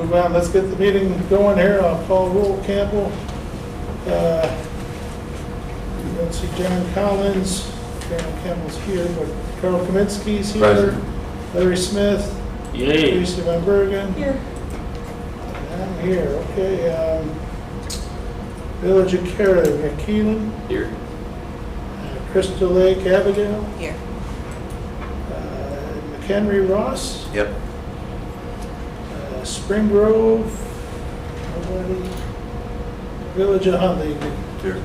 move on. Let's get the meeting going here. I'll call roll. Campbell. Let's see, John Collins. Karen Campbell's here, but Carl Kaminsky's here. Present. Larry Smith. Yay. Lisa Van Bergen. Here. I'm here. Okay. Village of Cary. McKeelan. Here. Crystal Lake. Abigail. Here. McHenry Ross. Yep. Spring Grove. Nobody. Village of Huntley. Here.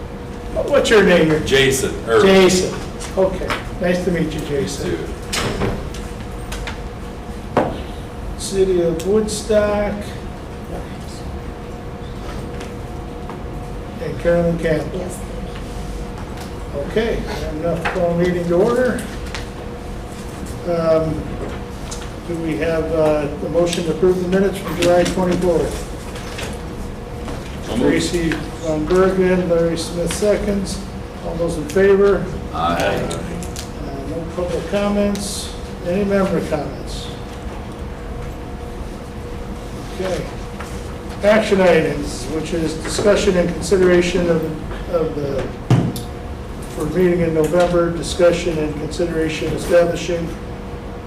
What's your name? Jason. Jason. Okay. Nice to meet you, Jason. Dude. City of Woodstock. And Carolyn Campbell. Yes. Okay, enough call meeting to order. Do we have the motion to approve the minutes from July 24th? Tracy Von Bergen, Larry Smith seconds. All those in favor? Aye. No public comments. Any member comments? Okay. Action items, which is discussion and consideration of the, for meeting in November, discussion and consideration establishing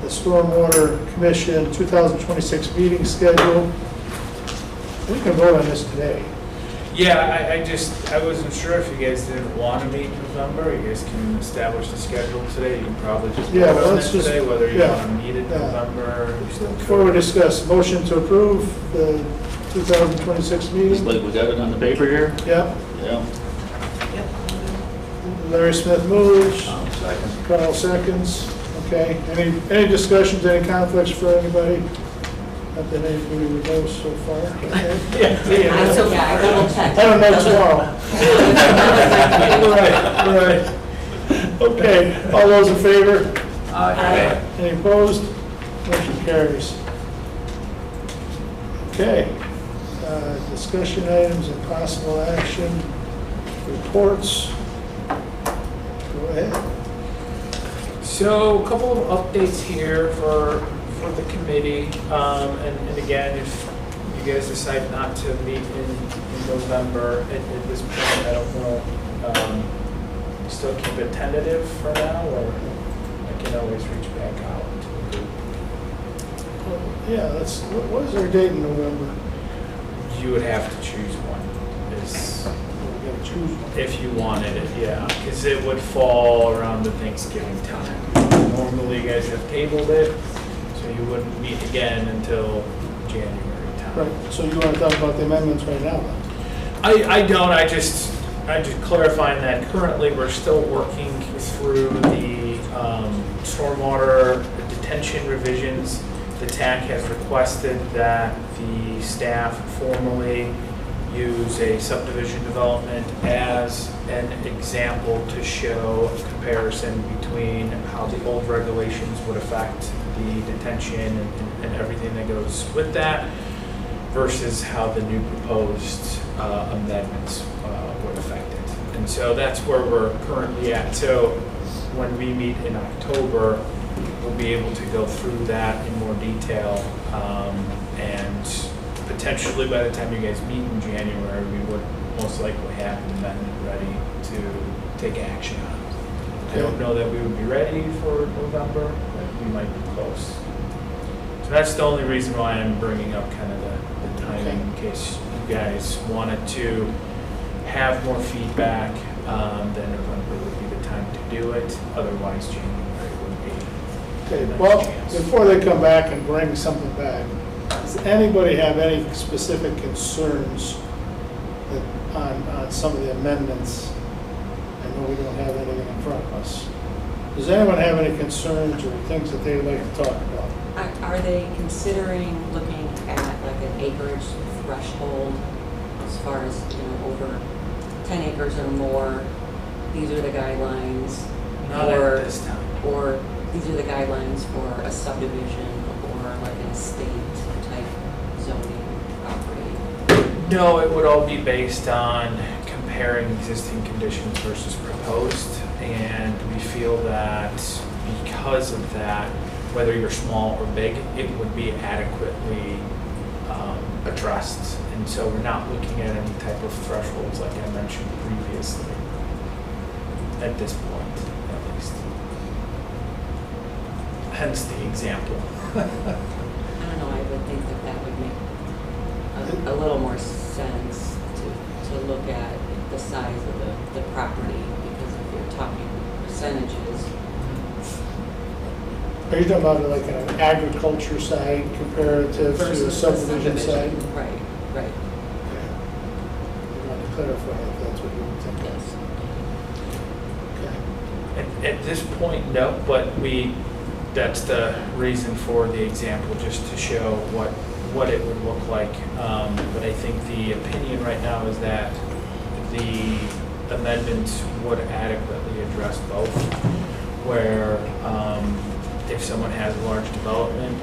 the Stormwater Commission 2026 meeting schedule. We can vote on this today. Yeah, I wasn't sure if you guys didn't want to meet in November. You guys can establish the schedule today. You can probably just Yeah, vote on let's it just- today, whether you yeah, want to meet in yeah. November. You still Before we could. discuss, motion to approve the 2026 Just meeting? like we got it on the paper here? Yeah. Yeah. Larry Smith moves, Second. Carl seconds. Okay, any discussions, any conflicts for anybody? Not that anybody would know so far. Okay. That's okay, I double checked. I don't know tomorrow. Right. Okay, all those in favor? Aye. Any opposed? Motion carries. Okay, discussion items and possible action, reports. Go ahead. So a couple of updates here for the committee. And again, if you guys decide not to meet in November, at this point, I don't know, still keep it tentative for now, or I can always reach back out to the group. Yeah, what is our date in November? You would have to choose one, We gotta choose one. if you wanted it, yeah, because it would fall around the Thanksgiving time. Normally, you guys have tabled it, so you wouldn't meet again until January time. Right, so you want to talk about the amendments right now? then? I don't, I just clarifying that currently we're still working through the stormwater detention revisions. The TAC has requested that the staff formally use a subdivision development as an example to show a comparison between how the old regulations would affect the detention and everything that goes with that versus how the new proposed amendments would affect it. And so that's where we're currently at. So when we meet in October, we'll be able to go through that in more detail, and potentially by the time you guys meet in January, we would most likely have an amendment ready to take action on. I don't know that we would be ready for November, but we might be close. So that's the only reason why I'm bringing up kind of the timing, in case you guys wanted to have more feedback, then November would be the time to do it. Otherwise, January would be. Okay, well, before they come back and bring something back, does anybody have any specific concerns on some of the amendments? I know we don't have anything in front of us. Does anyone have any concerns or things that they'd like to talk about? Are they considering looking at like an acreage threshold as far as, over 10 acres or more? These are the guidelines. Not or, at this time. Or these are the guidelines for a subdivision or like an estate type zoning property? No, it would all be based on comparing existing conditions versus proposed. And we feel that because of that, whether you're small or big, it would be adequately addressed. And so we're not looking at any type of thresholds like I mentioned previously, at this point, at least. Hence the example. I don't know, I would think that that would make a little more sense to look at the size of the property, because if you're talking percentages, Are you talking about like an agriculture side comparative to a versus a subdivision side? Right, right, Okay. I want to clarify if that's what you were thinking. yes. Okay. At this point, no, but that's the reason for the example, just to show what it would look like. But I think the opinion right now is that the amendments would adequately address both, where if someone has a large development,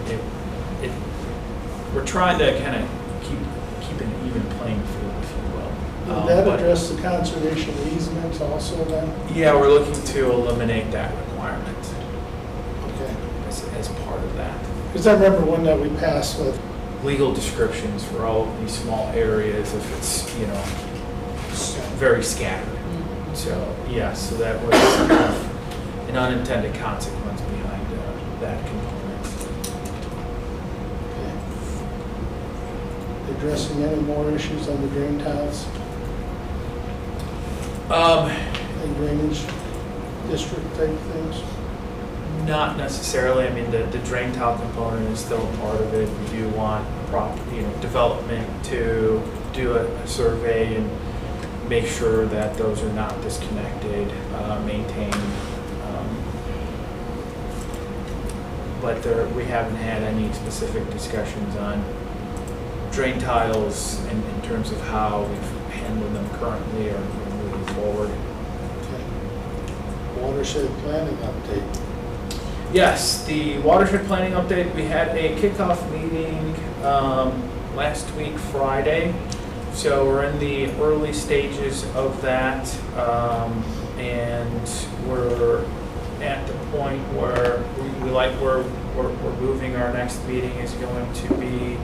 we're trying to kind of keep an even playing field, if you will. Would that But- address the conservation easements also then? Yeah, we're looking to eliminate that requirement Okay. as part of that. Because I remember one that we passed with, Legal descriptions for all of these small areas if it's, very scattered. So, yeah, so that was kind of an unintended consequence behind that component. okay. Addressing any more issues on the drain tiles and drainage district type things? Not necessarily. I mean, the drain tile component is still a part of it. We do want development to do a survey and make sure that those are not disconnected, maintained. But we haven't had any specific discussions on drain tiles in terms of how we've handled them currently or moving forward. Okay. Watershed planning update. Yes, the watershed planning update, we had a kickoff meeting last week, Friday. So we're in the early stages of that, and we're at the point where we're moving. Our next meeting is going to be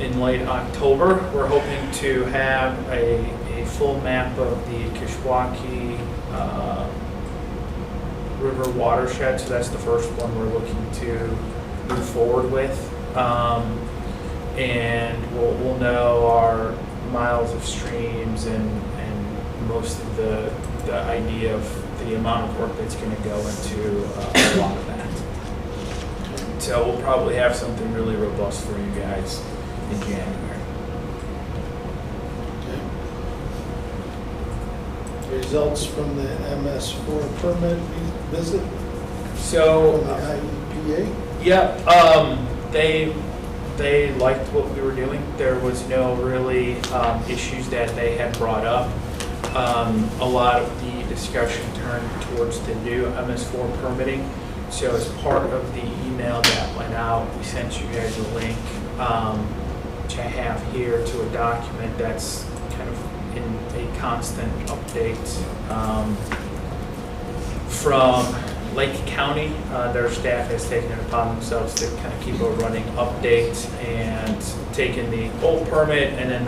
in late October. We're hoping to have a full map of the Kishwaukee River watershed, so that's the first one we're looking to move forward with. And we'll know our miles of streams and most of the idea of the amount of work that's going to go into a lot of that. So we'll probably have something really robust for you guys in January. Okay. Results from the MS4 permit visit So, from the IEPA? yeah, they liked what we were doing. There was no really issues that they had brought up. A lot of the discussion turned towards the new MS4 permitting. So as part of the email that went out, we sent you guys a link, which I have here, to a document that's kind of in a constant update from Lake County. Their staff has taken it upon themselves to kind of keep a running update and taken the old permit and then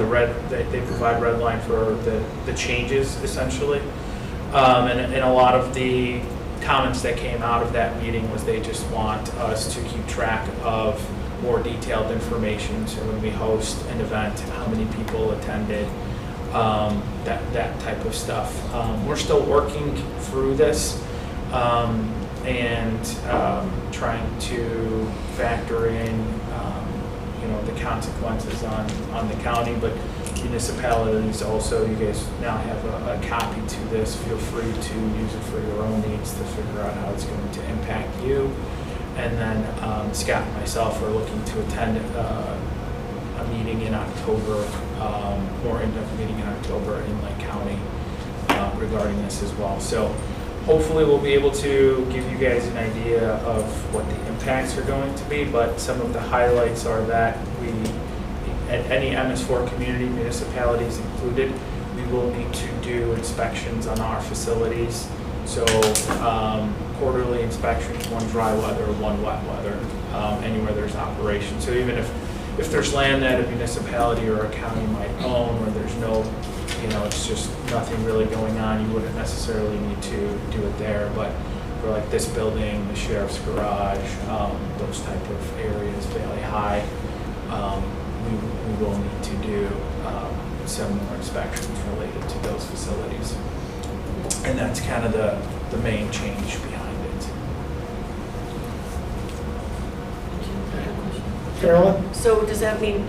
they provide red line for the changes essentially. And a lot of the comments that came out of that meeting was they just want us to keep track of more detailed information. So when we host an event, how many people attended, that type of stuff. We're still working through this. And trying to factor in, the consequences on the county, but municipalities also, you guys now have a copy to this. Feel free to use it for your own needs to figure out how it's going to impact you. And then Scott and myself are looking to attend a meeting in October, more in-depth meeting in October in Lake County regarding this as well. So hopefully we'll be able to give you guys an idea of what the impacts are going to be, but some of the highlights are that at any MS4 community, municipalities included, we will need to do inspections on our facilities. So quarterly inspections, one dry weather, one wet weather, anywhere there's operation. So even if if there's land that a municipality or a county might own where there's no, it's just nothing really going on, you wouldn't necessarily need to do it there. But for like this building, the sheriff's garage, those type of areas, Valley High, we will need to do some more inspections related to those facilities. And that's kind of the main change behind it. Carolyn? So does that mean,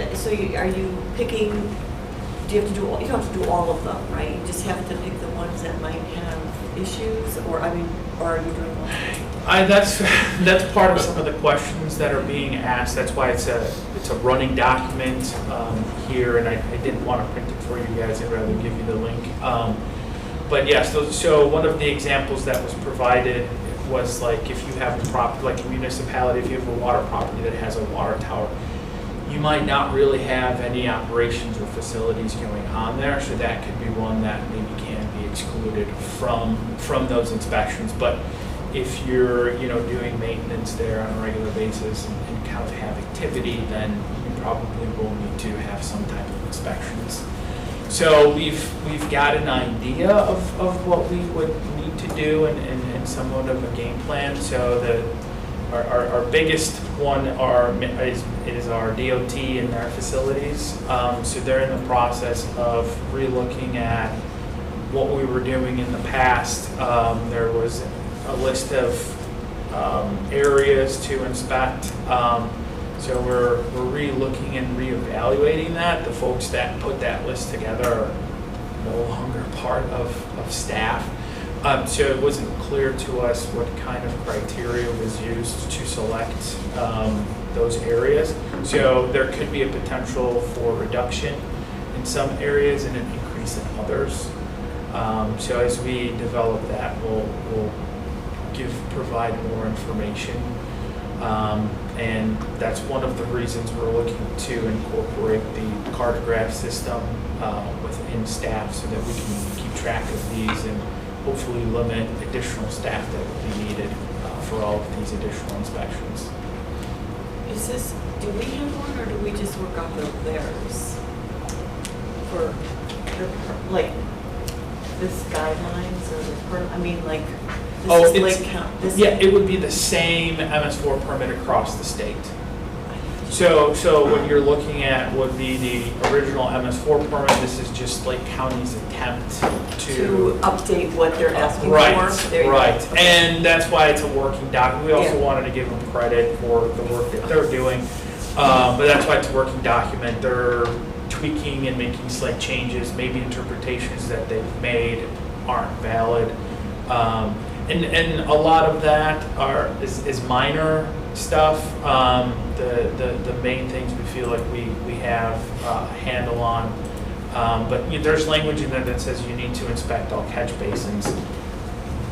are you picking, do you have to do, you don't have to do all of them, right? You just have to pick the ones that might have issues, or are you doing all? That's part of some of the questions that are being asked. That's why it's a running document here, and I didn't want to print it for you guys. I'd rather give you the link. But yes, so one of the examples that was provided was like if you have a property, like a municipality, if you have a water property that has a water tower, you might not really have any operations or facilities going on there, so that could be one that maybe can be excluded from those inspections. But if you're doing maintenance there on a regular basis and kind of have activity, then you probably will need to have some type of inspections. So we've got an idea of what we would need to do and somewhat of a game plan. So our biggest one is our DOT and their facilities. So they're in the process of relooking at what we were doing in the past. There was a list of areas to inspect. So we're re-looking and re-evaluating that. The folks that put that list together are no longer part of staff. So it wasn't clear to us what kind of criteria was used to select those areas. So there could be a potential for reduction in some areas and an increase in others. So as we develop that, we'll provide more information. And that's one of the reasons we're looking to incorporate the cartograph system within staff so that we can keep track of these and hopefully limit additional staff that will be needed for all of these additional inspections. Do we have one, or do we just work off of theirs? For, like, this guidelines or It would be the same MS4 permit across the state. So what you're looking at would be the original MS4 permit. This is just Lake County's attempt to update what they're asking right, for. There you right. go. And that's why it's a working document. We also Yeah. wanted to give them credit for the work that they're doing. But that's why it's a working document. They're tweaking and making slight changes. Maybe interpretations that they've made aren't valid. And a lot of that is minor stuff. The main things we feel like we have a handle on. But there's language in there that says you need to inspect all catch basins.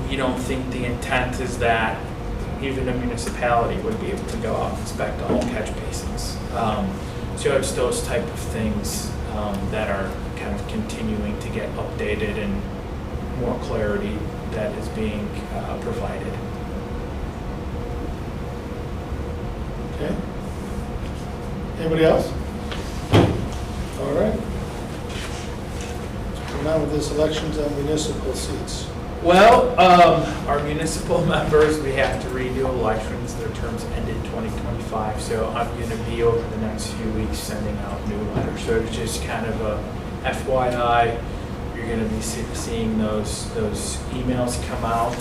We don't think the intent is that even a municipality would be able to go out and inspect all catch basins. So it's those type of things that are kind of continuing to get updated and more clarity that is being provided. Okay. Anybody else? All right. Now with this elections on municipal seats. Well, our municipal members, we have to redo elections. Their terms ended 2025, so I'm going to be over the next few weeks sending out new letters. So it's just kind of a FYI. You're going to be seeing those emails come out.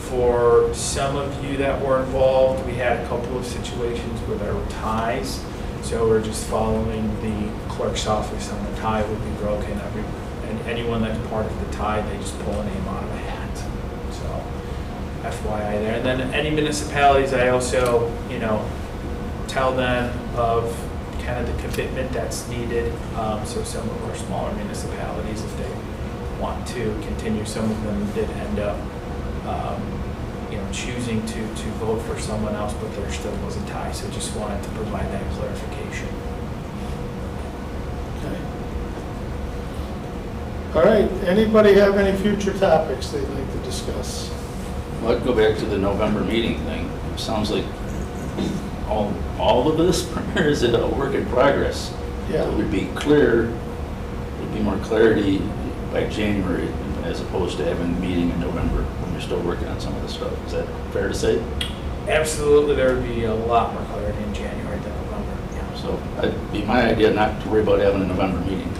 For some of you that were involved, we had a couple of situations where there were ties. So we're just following the clerk's office on the tie would be broken. And anyone that's part of the tie, they just pull a name out of a hat. So FYI there. And then any municipalities, I also, tell them of kind of the commitment that's needed. So some of our smaller municipalities, if they want to continue, some of them did end up choosing to vote for someone else, but there still was a tie. So just wanted to provide that clarification. Okay. All right, anybody have any future topics they'd like to discuss? Well, I'd go back to the November meeting thing. It sounds like all of this, or is it a work in progress? Yeah. It would be clear, there'd be more clarity by January as opposed to having a meeting in November when you're still working on some of the stuff. Is that fair to say? Absolutely, there would be a lot more clarity in January than November. Yeah. So it'd be my idea not to worry about having a November meeting.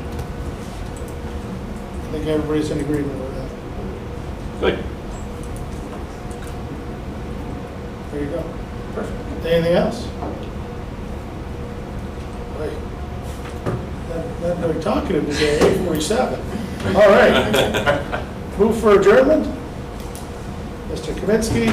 I think everybody's in agreement with that. Good. There you go. Perfect. Anything else? Wait. Not really talking today, 8:47. All right. Move for adjournment. Mr. Kaminsky,